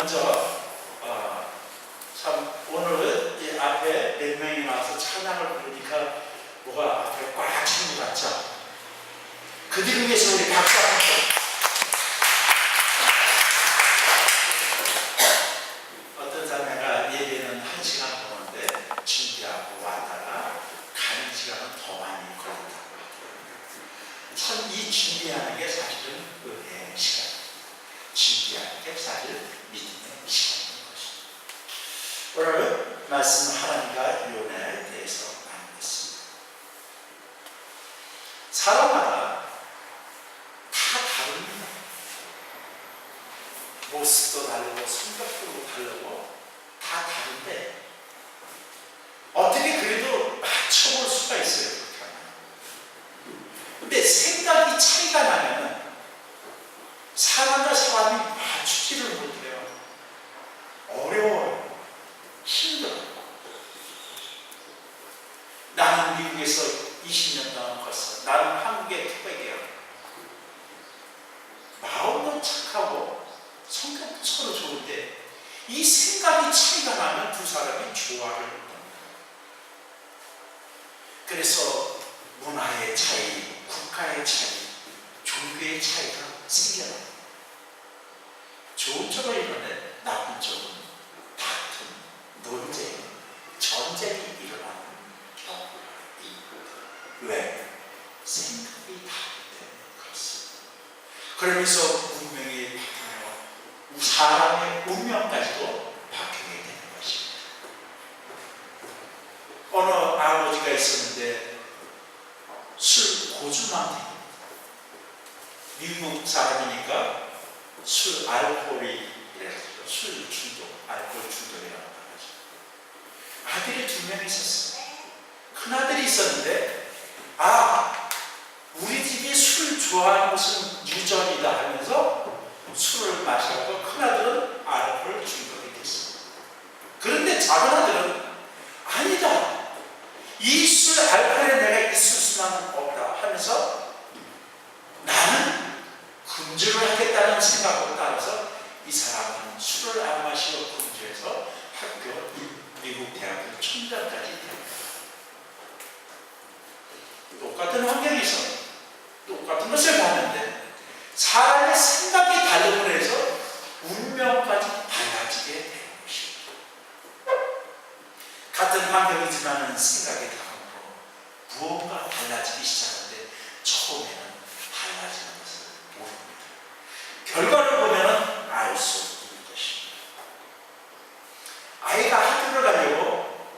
먼저 참 오늘은 이 앞에 몇 명이 나와서 찬양을 부르니까 뭐가 앞에 꽉 찬 것 같죠? 그들을 위해서 우리 박수 한번 쳐. 어떤 자매가 예배는 1시간 보는데 준비하고 왔다가 가는 시간은 더 많이 걸린다고 하더라고요. 참 이 준비하는 게 사실은 은혜의 시간이에요. 준비하는 게 사실 믿음의 시간인 것입니다. 오늘 말씀 하나님과 연애에 대해서 나누겠습니다. 사람마다 다 다릅니다. 모습도 다르고 성격도 다르고 다 다른데 어떻게 그래도 맞춰볼 수가 있어요. 그렇게 하면. 근데 생각이 차이가 나면 사람과 사람이 맞추지를 못해요. 어려워요. 힘들어요. 나는 미국에서 20년 동안 컸어. 나는 한국의 토백이야. 마음은 착하고 성격도 서로 좋은데 이 생각이 차이가 나면 두 사람이 조화를 못합니다. 그래서 문화의 차이, 국가의 차이, 종교의 차이가 생겨나요. 좋은 쪽은 이런데 나쁜 쪽은 다툼, 논쟁, 전쟁이 일어나는 경우가 있거든요. 왜? 생각이 다르기 때문에 그렇습니다. 그러면서 운명이 바뀌며 사람의 운명까지도 바뀌게 되는 것입니다. 어느 아버지가 있었는데 술 고주망태입니다. 미국 사람이니까 술 알코올이 술 중독, 알코올 중독이라고 하죠. 아들이 2명 있었어요. 큰아들이 있었는데 우리 집이 술 좋아하는 것은 유전이다 하면서 술을 마셨고 큰아들은 알코올 중독이 됐어요. 그런데 작은아들은 아니다. 이 술 알코올에 내가 있을 수는 없다 하면서 나는 금주를 하겠다는 생각으로 따라서 이 사람은 술을 안 마시고 금주해서 학교, 미국 대학교 총장까지 됩니다. 똑같은 환경에서 똑같은 것을 봤는데 사람의 생각이 다름으로 해서 운명까지 달라지게 되는 것입니다. 같은 환경이지만 생각이 다름으로 무언가 달라지기 시작하는데 처음에는 달라지는 것을 모릅니다. 결과를 보면 알 수 있는 것입니다. 아이가 학교를 가려고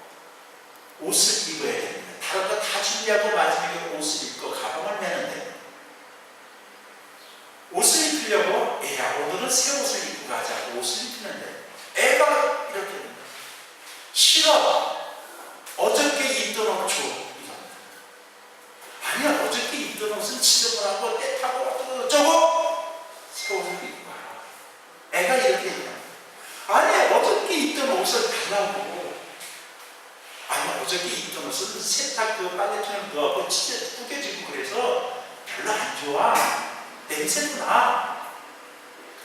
옷을 입어야 됩니다. 다른 거 다 준비하고 마지막에 옷을 입고 가방을 매는데 옷을 입으려고 오늘은 새 옷을 입고 가자고 옷을 입히는데 애가 이렇게 됩니다. 싫어. 어저께 입던 옷 줘. 아니야, 어저께 입던 옷은 지저분하고 때타고 어쩌고 새 옷을 입고 가라. 애가 이렇게 얘기합니다. 아니야, 어저께 입던 옷을 달라고. 아니야, 어저께 입던 옷은 세탁 빨래통에 넣어갖고 진짜 구겨지고 그래서 별로 안 좋아. 냄새도 나.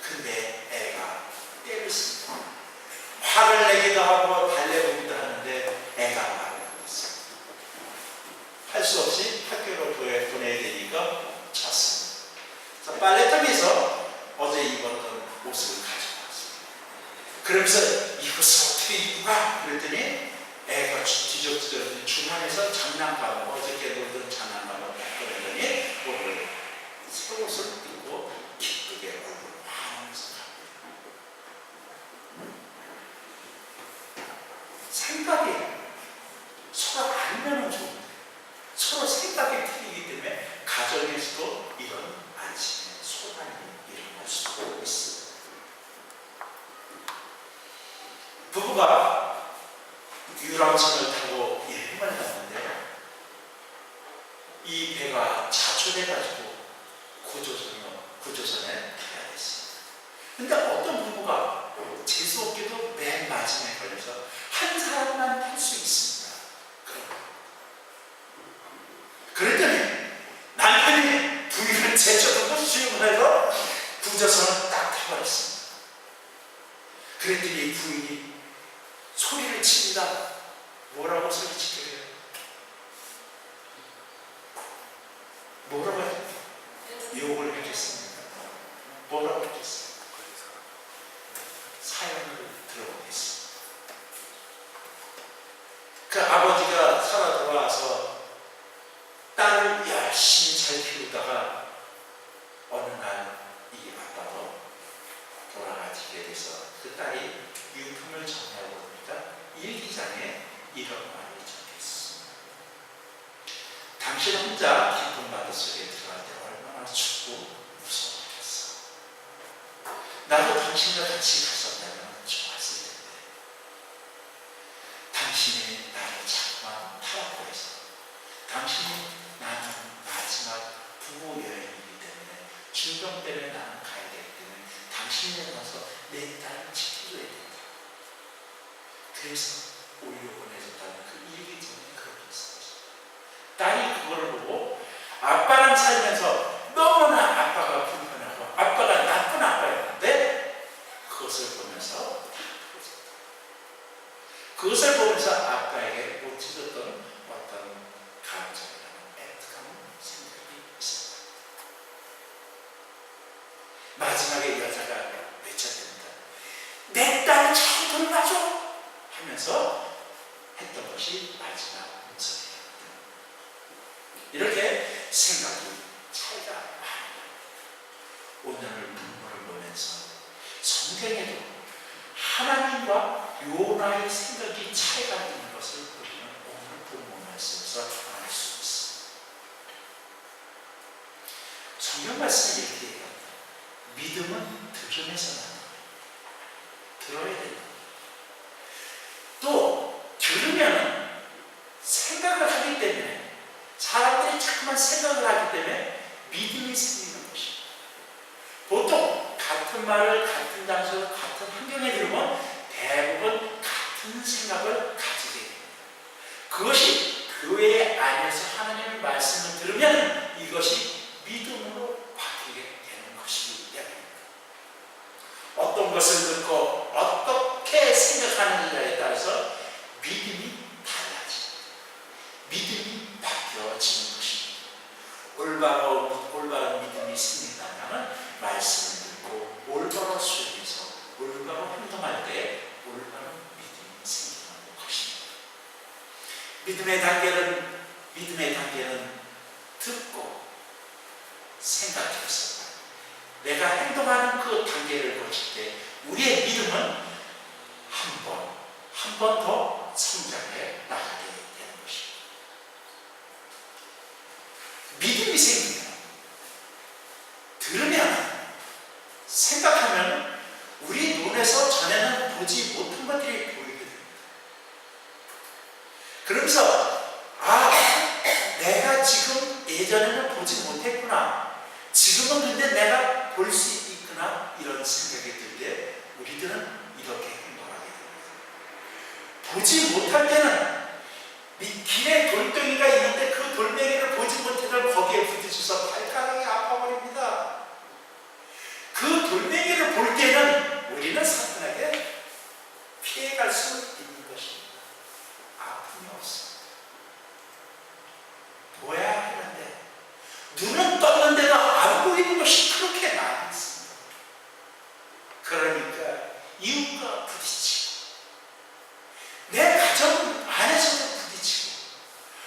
근데 애가 때를 씁니다. 화를 내기도 하고 달래보기도 하는데 애가 말을 못했어요. 할 수 없이 학교로 보내야 되니까 잤습니다. 빨래통에서 어제 입었던 옷을 가져왔어요. 그러면서 이것을 어떻게 입고 가? 그랬더니 애가 뒤적뒤적 중간에서 장난감을 어저께 놀던 장난감을 꺼내더니 오늘 새 옷을 입고 기쁘게 얼굴을 환하면서 생각이 서로 알면은 좋은데 서로 생각이 틀리기 때문에 가정에서도 이런 안심의 소란이 일어날 수도 있습니다. 부부가 유람선을 타고 여행을 갔는데 이 배가 자초돼가지고 구조선에 타야 됐습니다. 근데 어떤 부부가 재수없게도 맨 마지막에 걸려서 한 사람만 탈 수 있습니다. 그랬더니 남편이 부인을 제쳐두고 수용을 해서 구조선을 딱 타버렸습니다. 그랬더니 부인이 소리를 칩니다. 뭐라고 소리치게요? 뭐라고 욕을 하겠습니까? 뭐라고 했겠어요? 사연을 들어보겠습니다. 그 아버지가 살아 돌아와서 딸을 열심히 잘 키우다가 어느 날 이 아빠도 돌아가시게 돼서 그 딸이 유품을 정리하고 보니까 일기장에 이런 말이 적혀있습니다. 당신 혼자 깊은 바다 속에 들어갈 때 얼마나 춥고 무서웠겠어. 나도 당신과 같이 갔었다면 좋았을 텐데 당신이 나를 자꾸만 타라고 해서 당신이 나는 마지막 부부 여행이기 때문에 중병 때문에 나는 가야 되기 때문에 당신이 가서 내 딸을 지켜줘야 된다. 그래서 오히려 보내줬다는 그 일기장에 그렇게 있었어요. 딸이 그거를 보고 아빠랑 살면서 너무나 아빠가 불편하고 아빠가 나쁜 아빠였는데 그것을 보면서 아빠에게 못 해줬던 어떤 감정이라는 애틋한 생각이 있었다. 마지막에 여자가 외쳤답니다. 내 딸 잘 돌봐줘 하면서 했던 것이 마지막 문서입니다. 이렇게 생각이 차이가 많아요. 오늘 본문을 보면서 성경에도 하나님과 요나의 생각이 차이가 있는 것을 우리는 오늘 본문 말씀에서 알 수 있습니다. 성경 말씀이 이렇게 얘기합니다. 믿음은 들음에서 나는 거예요. 들어야 된다. 또 들으면 생각을 하기 때문에 사람들이 자꾸만 생각을 하기 때문에 믿음이 생기는 것입니다. 보통 같은 말을 같은 장소 같은 환경에 들으면 대부분 같은 생각을 가지게 됩니다. 그것이 교회 안에서 하나님의 말씀을 들으면 이것이 믿음으로 바뀌게 되는 것이 이야기입니다. 어떤 것을 듣고 어떻게 생각하느냐에 따라서 믿음이 달라집니다. 믿음이 바뀌어지는 것입니다. 올바른 믿음이 생긴다면 말씀을 듣고 올바로 수행해서 올바로 행동할 때 올바른 믿음이 생기는 것입니다. 믿음의 단계는 듣고 생각해서 내가 행동하는 그 단계를 거칠 때 우리의 믿음은 한 번 더 성장해 나가게 되는 것입니다. 믿음이 생깁니다. 들으면 생각하면 우리 눈에서 전에는 보지 못한 것들이 보이게 됩니다. 그러면서 내가 지금 예전에는 보지 못했구나. 지금은 근데 내가 볼 수 있구나. 이런 생각이 들 때 우리들은 이렇게 행동하게 됩니다. 보지 못할 때는 길에 돌덩이가 있는데 그 돌멩이를 보지 못해서 거기에 부딪혀서 발가락이 아파버립니다. 그 돌멩이를 볼 때는 우리는 사탄에게 피해갈 수 있는 것입니다. 아픔이 없습니다. 보아야 하는데 눈은 떴는데도 안 보이는 것이 그렇게 많이 있습니다. 그러니까 이웃과 부딪히고 내 가정 안에서도 부딪히고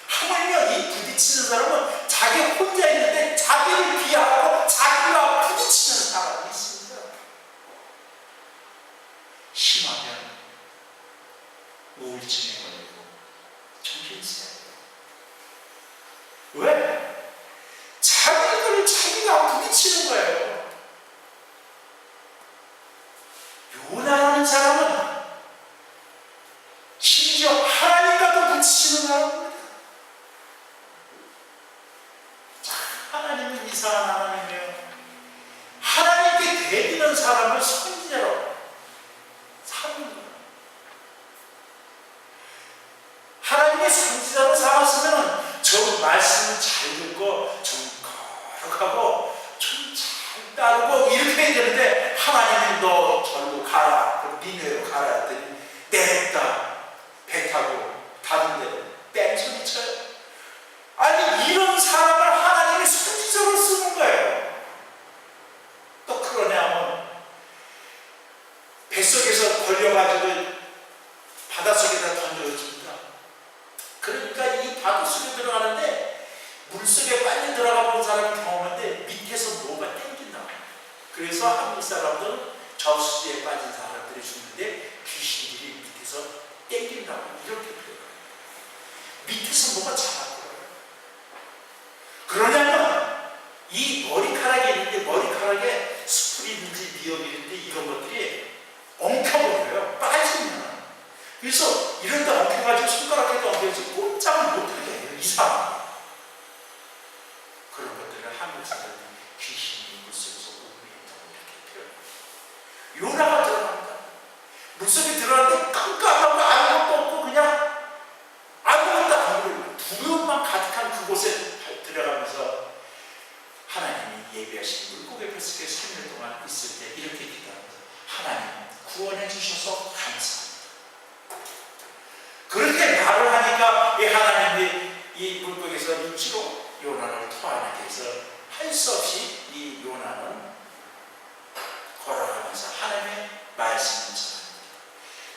하물며 이 부딪히는 사람은 자기 혼자 있는데 자기를 비하하고 자기가 부딪히는 사람이 있습니다. 심하면 우울증에 걸리고 정신차려요. 왜? 자기가 부딪히는 거예요. 요나라는 사람은 심지어 하나님과도 부딪히는 사람입니다. 하나님은 이상한 하나님이에요. 하나님께 대비는 사람을 선지자로 삼는 거예요. 하나님의 선지자로 삼았으면 저 말씀을 잘 듣고 좀 거룩하고 좀 잘 따르고 이렇게 해야 되는데 하나님이 너 절로 가라. 니네 파도 속에 들어가는데 물속에 빨리 들어가 본 사람이 경험한데 밑에서 뭐가 땡긴다. 그래서 한국 사람들은 저수지에 빠진 사람들이 죽는데 귀신들이 밑에서 땡긴다고 이렇게 표현해요. 밑에서 뭐가 잡아들어요. 그러냐면 이 머리카락이 있는데 머리카락에 수풀이든지 미역이 있는데 이런 것들이 엉켜버려요. 빠지면. 그래서 이런데 엉켜가지고 손가락에도 엉켜서 꼼짝을 못하게 해요. 이상하게. 그런 것들을 한국 사람들이 귀신이 물속에서 오므린다고 이렇게 표현해요. 요나가 들어갑니다. 물속에 들어갔는데 깜깜하고 아무것도 없고 그냥 아무것도 안 보여요. 두려움만 가득한 그곳에 들어가면서 하나님이 예비하신 물고기 뱃속에 3일 동안 있을 때 이렇게 기도합니다. 하나님 구원해 주셔서 감사합니다. 그렇게 말을 하니까 이 하나님이 이 물고기에서 육지로 요나를 토하게 해서 할 수 없이 이 요나는 걸어가면서 하나님의 말씀을 전합니다.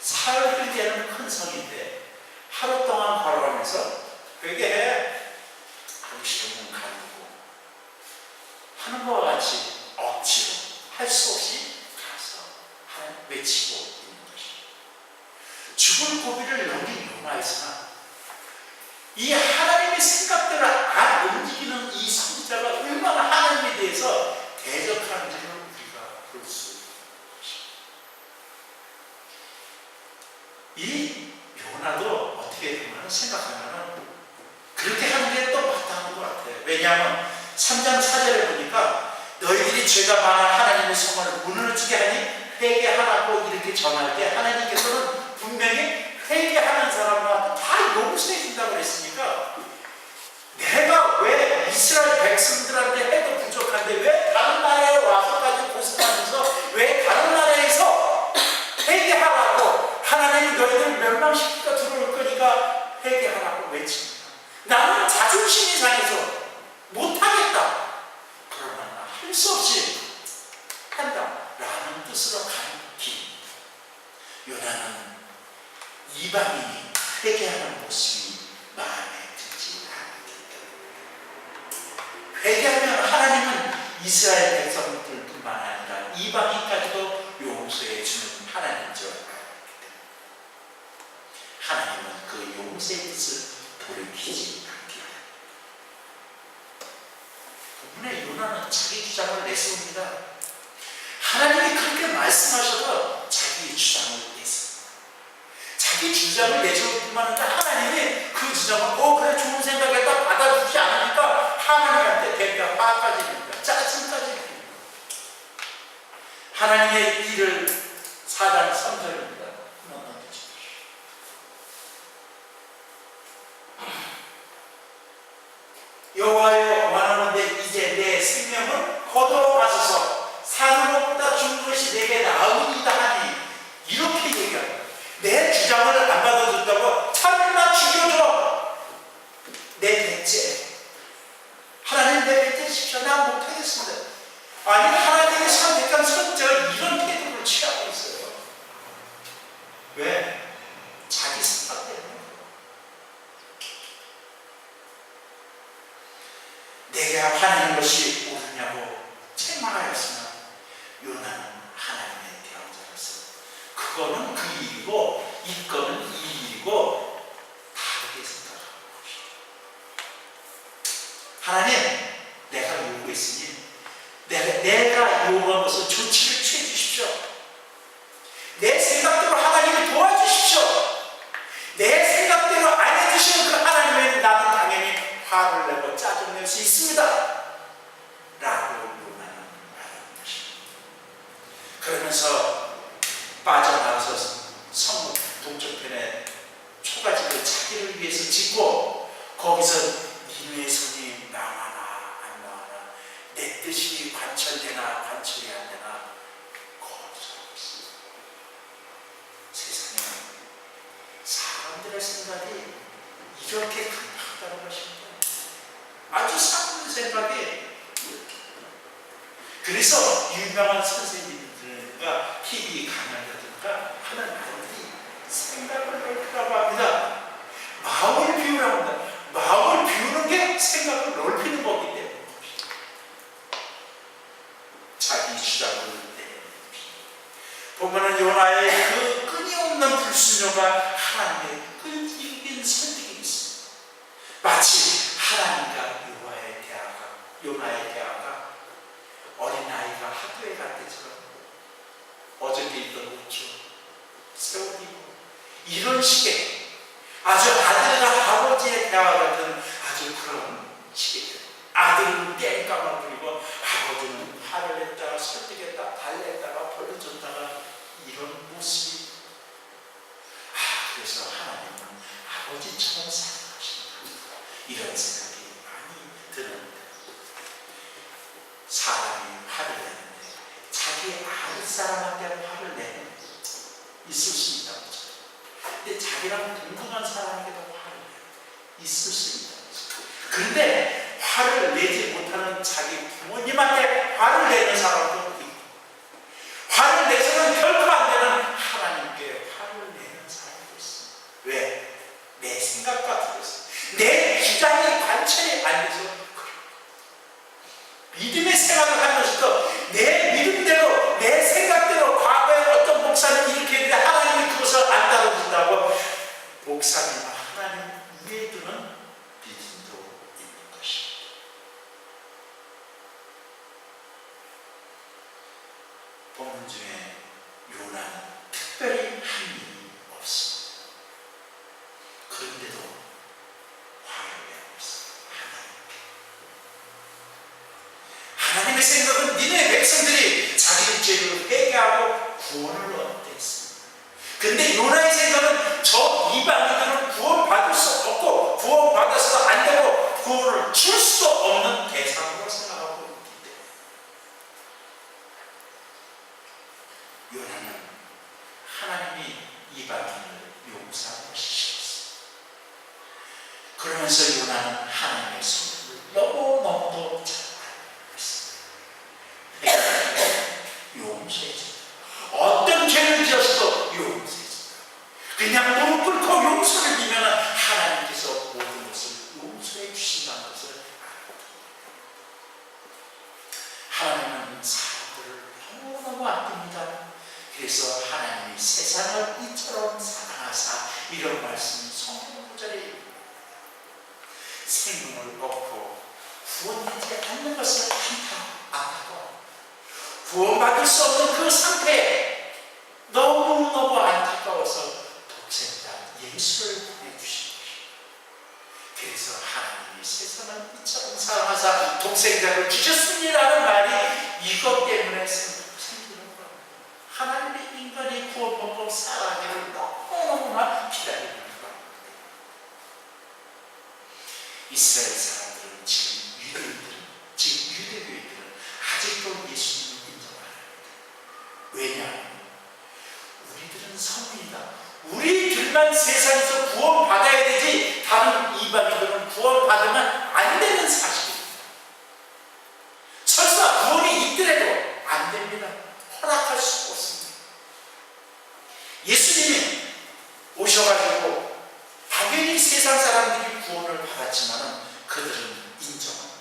사흘이 되는 큰 성인데 하루 동안 걸어가면서 되게 음식은 가리고 하는 것과 같이 억지로 할 수 없이 가서 외치고 있는 것입니다. 죽을 고비를 넘긴 요나였으나 이 하나님의 생각대로 안 움직이는 이 선지자가 얼마나 하나님에 대해서 대적하는지를 우리가 볼 수 있는 것입니다. 이 요나도 어떻게 보면 생각하면 그렇게 하는 게 또 마땅한 것 같아요. 왜냐하면 3장 4절에 보니까 너희들이 죄가 많아 하나님의 성을 무너지게 하니 회개하라고 이렇게 전할 때 하나님께서는 분명히 회개하는 사람한테 다 용서해 준다고 그랬으니까 내가 왜 이스라엘 백성들한테 해도 부족한데 왜 다른 나라에 와서까지 고생하면서 왜 다른 나라에서 회개하라고 하나님이 너희들 멸망시키니까 들어올 거니까 회개하라고 외칩니다. 나는 자존심이 상해서 못하겠다. 그러나 할 수 없이 한다라는 뜻으로 가는 길입니다. 요나는 이방인이 회개하는 모습이 마음에 들지 않기 때문에 회개하면 하나님은 이스라엘 백성들뿐만 아니라 이방인까지도 용서해 주는 하나님인 줄 알기 때문에 하나님은 그 용서의 뜻을 돌이키지 않기 때문에 부분에 요나는 자기 주장을 내세웁니다. 하나님이 그렇게 말씀하셔도 자기 주장을 내세웁니다. 자기 주장을 내세울 뿐만 아니라 하나님이 그 주장을 그래 좋은 생각에다 받아주지 않으니까 하나님한테 대가 화까지 냅니다. 짜증까지 냅니다. 하나님의 일을 4장 3절입니다. 여호와여 원하는데 이제 내 생명은 거둬가소서 사는 것보다 죽는 것이 내게 나으니이다 하니 이렇게 얘기합니다. 내 주장을 안 받아준다고 차라리만 죽여줘. 내 배째 하나님 내 배째십시오. 난 못하겠습니다. 아니 하나님의 선택한 선자가 이런 태도를 취하고 있어요. 왜? 자기 생각 때문에. 내가 화내는 것이 옳으냐고 책망하였으나 요나는 하나님의 대언자로서 그거는 그 일이고 이거는 이 일이고 다르게 생각하는 것이죠. 하나님 내가 요구했으니 내가 요구한 것을 조치를 취해 주십시오. 내 생각대로 하나님을 도와주십시오. 내 생각대로 안 해주시면 그 하나님은 나는 당연히 화를 내고 짜증낼 수 있습니다. 라고 요나는 말하는 것입니다. 그러면서 빠져나가서 성문 동쪽편에 초가집을 자기를 위해서 짓고 거기서 니누의 성이 나가나 안 나가나 내 뜻이 관철되나 관철이 안 되나 거기서 세상에 사람들의 생각이 이렇게 강력하다는 것입니다. 아주 사소한 생각이 그래서 유명한 선생님들과 TV 강연자들과 하는 말들이 생각을 넓히라고 합니다. 마음을 비우라고 합니다. 하나님의 생각을 넓히는 거기 때문에 자기 주장을 보면은 요나의 그 끊임없는 불순종과 하나님의 끈질긴 설득이 있습니다. 마치 하나님과 요나의 대화가 어린아이가 학교에 갈 때처럼 어저께 있던 우주 세월이고 이런 식의 아주 아들과 아버지의 대화 같은 아주 그런 식의 아들은 땡깡을 부리고 아버지는 화를 냈다가 설득했다가 달랬다가 벌려줬다가 이런 모습이 그래서 하나님은 아버지처럼 사랑하신다 이런 생각이 많이 드는데 사람이 화를 내는데 자기 아랫사람한테 화를 내는 있을 수 있다고 하죠. 근데 자기랑 동등한 사람에게도 화를 내는 있을 수 있다고 하죠. 그런데 화를 내지 못하는 자기 부모님한테 화를 내는 사람도 있고 화를 내서는 결코 안 되는 하나님께 화를 내는 사람도 있습니다. 왜? 내 생각과 틀려서 내 주장이 관철이 안 돼서 믿음의 생활을 하면서도 내 믿음대로 내 생각대로 과거에 어떤 목사님이 이렇게 했는데 하나님이 그것을 안 따라준다고 목사님과 하나님 위에 두는 믿음도 있는 것입니다. 본문 중에 요나는 특별히 한 일이 없습니다. 그런데도 화를 내고 있습니다. 하나님의 생각은 니네 백성들이 자기 죄를 회개하고 구원을 얻게 했습니다. 그런데 요나의 생각은 저 이방인들은 구원받을 수 없고 구원받아서도 안 되고 구원을 줄 수도 없는 대상으로 생각하고 있기 때문에 요나는 하나님이 이방인을 용서하시셨습니다. 그러면서 요나는 하나님의 손을 너무너무도 잘 용서해준다. 어떤 죄를 지었어도 용서해준다. 그냥 무릎 꿇고 용서를 비면 하나님께서 모든 것을 용서해 주신다는 것을 알고 하나님은 사람들을 너무너무 아낍니다. 그래서 하나님이 세상을 이처럼 사랑하사 이런 말씀이 성경 구절에 생명을 얻고 구원되지 않는 것을 안타까워 구원받을 수 없는 그 상태에 너무너무 안타까워서 독생자 예수를 보내주신 것입니다. 그래서 하나님이 세상을 이처럼 사랑하사 독생자를 주셨습니다라는 말이 이것 때문에 생기는 겁니다. 하나님의 인간이 구원받고 살아가기를 너무너무나 기다리는 겁니다. 이스라엘 사람들은 지금 유대교인들은 아직도 예수님을 왜냐하면 우리들은 성민이다. 우리들만 세상에서 구원받아야 되지 다른 이방인들은 구원받으면 안 되는 사실입니다. 설사 구원이 있더라도 안 됩니다. 허락할 수 없습니다. 예수님이 오셔가지고 당연히 세상 사람들이 구원을 받았지만 그들은 인정합니다.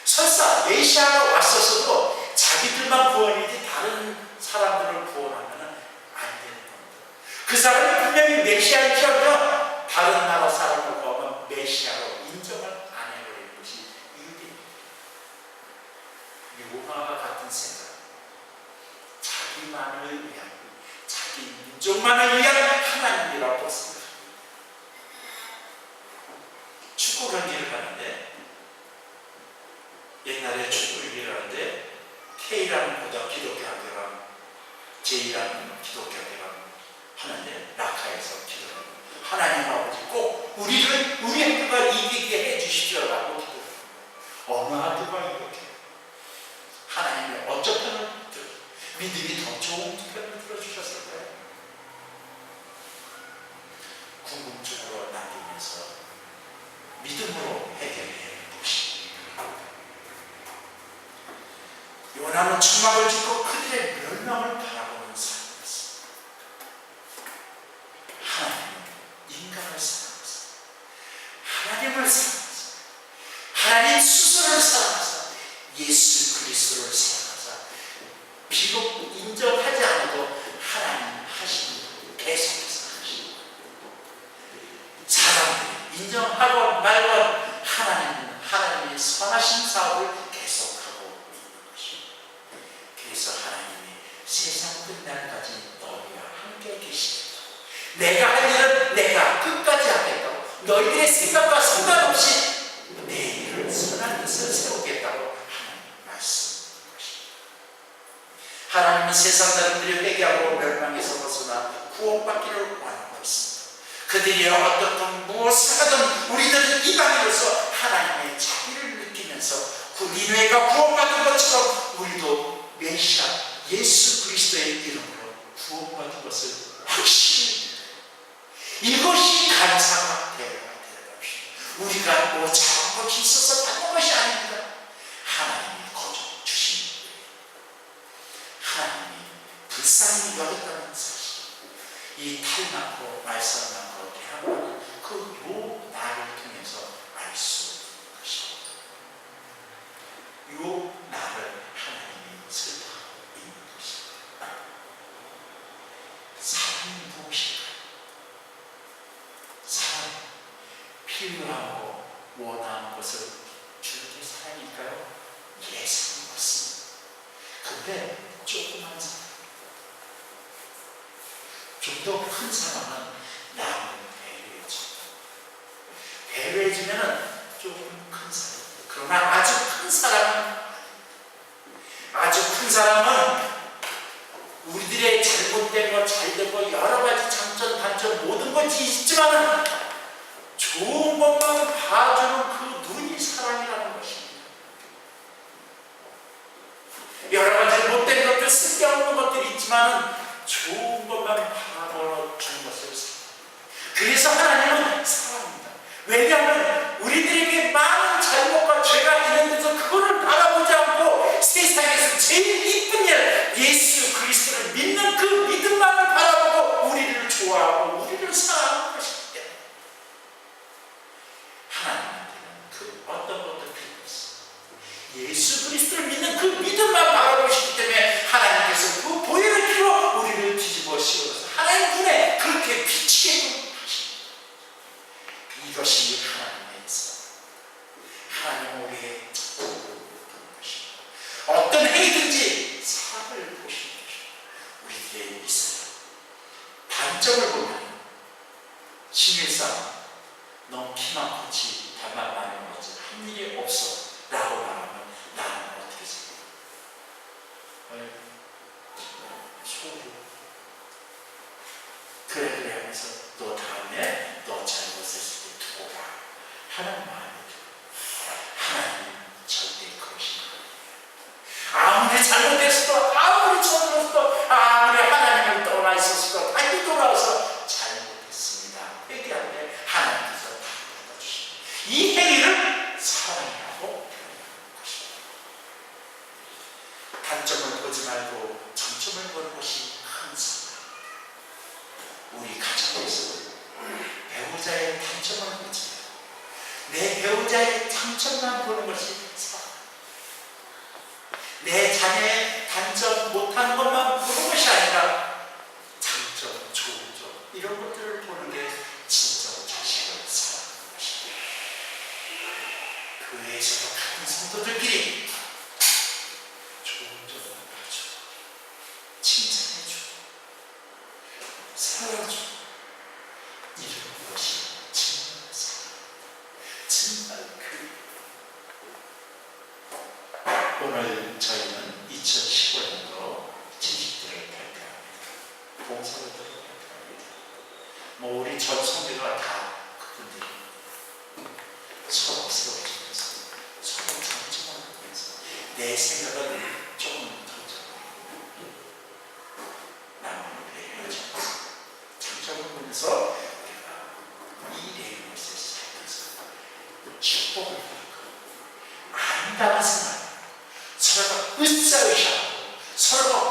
설사 메시아가 왔었어도 자기들만 구원이지 다른 사람들을 구원하면 안 되는 겁니다. 그 사람이 분명히 메시아일지언정 다른 나라 사람을 구하면 메시아로 인정을 안 해버리는 것이 유대입니다. 요나와 같은 생각, 자기만을 위한, 자기 민족만을 위한 하나님이라고 생각합니다. 축구 경기를 하는데 옛날에 축구 경기를 하는데 K라는 기독교 학교랑 J라는 기독교 학교랑 하는데 라카에서 기도를 하나님 아버지 꼭 우리 학교가 이기게 해주십시오라고 기도를 어느 학교가 이렇게 하나님의 어떤 편을 믿음이 더 좋은 편을 들어주셨을까요? 궁금증으로 남기면서 믿음으로 해결해 보십시오. 요나는 초막을 짓고 그들의 멸망을 바라보는 사람이었습니다. 하나님은 인간을 사랑하사 하나님을 사랑하사 말건 하나님의 선하신 사업을 계속하고 있는 것입니다. 그래서 하나님이 세상 끝날까지 너희와 함께 계시겠다. 내가 할 일은 내가 끝까지 하겠다고, 너희들의 생각과 상관없이 내 일을 선한 뜻을 세우겠다고 하나님 말씀하신 것입니다. 하나님은 세상 사람들이 회개하고 멸망에서 벗어나 구원받기를 원하고 있습니다. 그들이 어떻든 무엇을 하든 우리들은 이방인으로서 하나님의 자비를 느끼면서 니느웨가 구원받은 것처럼 우리도 메시아 예수 그리스도의 이름으로 구원받은 것을 확신히 믿어요. 이것이 감사가 되어야 되는 것입니다. 우리가 뭐 잘한 것이 있어서 받는 것이 아닙니다. 하나님이 거저 주신 거예요. 하나님이 불쌍히 여겼다는 사실, 이 탈망고 말썽망고 대항하는 그 요 날을 통해서 알 수 있는 것입니다. 요 날을 하나님이 설득하고 있는 것입니다. 사람이 무엇일까요? 사람, 필요하고 원하는 것을 주는 게 사람일까요? 예수는 맞습니다. 근데 조그만 사람, 좀 더 큰 사람은 남을 배려해주면 조금 큰 사람. 그러나 아주 큰 사람은 우리들의 잘못된 것, 잘된 것, 여러 가지 장점, 단점, 모든 것이 있지만 좋은 것만 봐주는 그 눈이 사랑이라는 것입니다. 여러 가지 못된 것들, 쓸데없는 것들이 있지만 좋은 것만 바라보는 것을 사랑합니다. 그래서 하나님은 사랑합니다. 왜냐하면 우리들에게 많은 잘못과 죄가 있는데도 그거를 바라보지 않고 세상에서 제일 이쁜 일, 예수 그리스도를 믿는 그 믿음만을 바라보고 우리를 좋아하고 우리를 사랑하는 것이기 때문에 하나님한테는 그 어떤 것도 필요 없습니다. 예수 그리스도를 믿는 그 믿음만 바라보시기 때문에 하나님께서 그 보혈의 피로 우리를 뒤집어 씌워서 하나님 눈에 그렇게 비치게끔 하십니다. 이것이 하나님의 사랑. 하나님은 우리의 작품을 보는 것입니다. 어떤 행위든지 사랑을 보시는 것입니다. 우리들의 이 사랑, 단점을 보면 신일상 넌 키만 컸지 달만 많이 먹었지 한 일이 없어 라고 말하면 나는 어떻게 생각해? 소리 그래 하면서 너 다음에 너 잘못했을 때 두고 봐 하는 마음이 들어요. 하나님은 절대 그러신 거예요. 아무리 잘못했어도, 아무리 저질렀어도, 아무리 하나님을 떠나 있었어도 다시 돌아와서 잘못했습니다 회개할 때 하나님께서 다 받아주십니다. 이 행위를 사랑이라고 표현하는 것입니다. 단점을 보지 말고 장점을 보는 것이 큰 사랑. 우리 가정에서 배우자의 단점을 보지 말고 내 배우자의 장점만 보는 것이 사랑. 내 자녀의 단점, 못하는 것만 보는 것이 아니라 장점, 좋은 점 이런 것들을 보는 게 진짜 자식을 사랑하는 것입니다. 교회에서도 같은 성도들끼리 좋은 점을 봐주고 칭찬해주고 사랑해주고 이런 것이 정말 사랑, 정말 교회. 오늘 저희는 2015년도 재직들을 발표합니다. 봉사들을 발표합니다. 뭐 우리 전 성도가 다 그분들이 서로 세워지면서 서로 장점을 보면서 내 생각은 조금 더 남을 배려하지 장점을 보면서 우리가 이 내용을 살면서 축복을 받고 아름다운 생각, 서로가 으쌰으쌰하고 서로가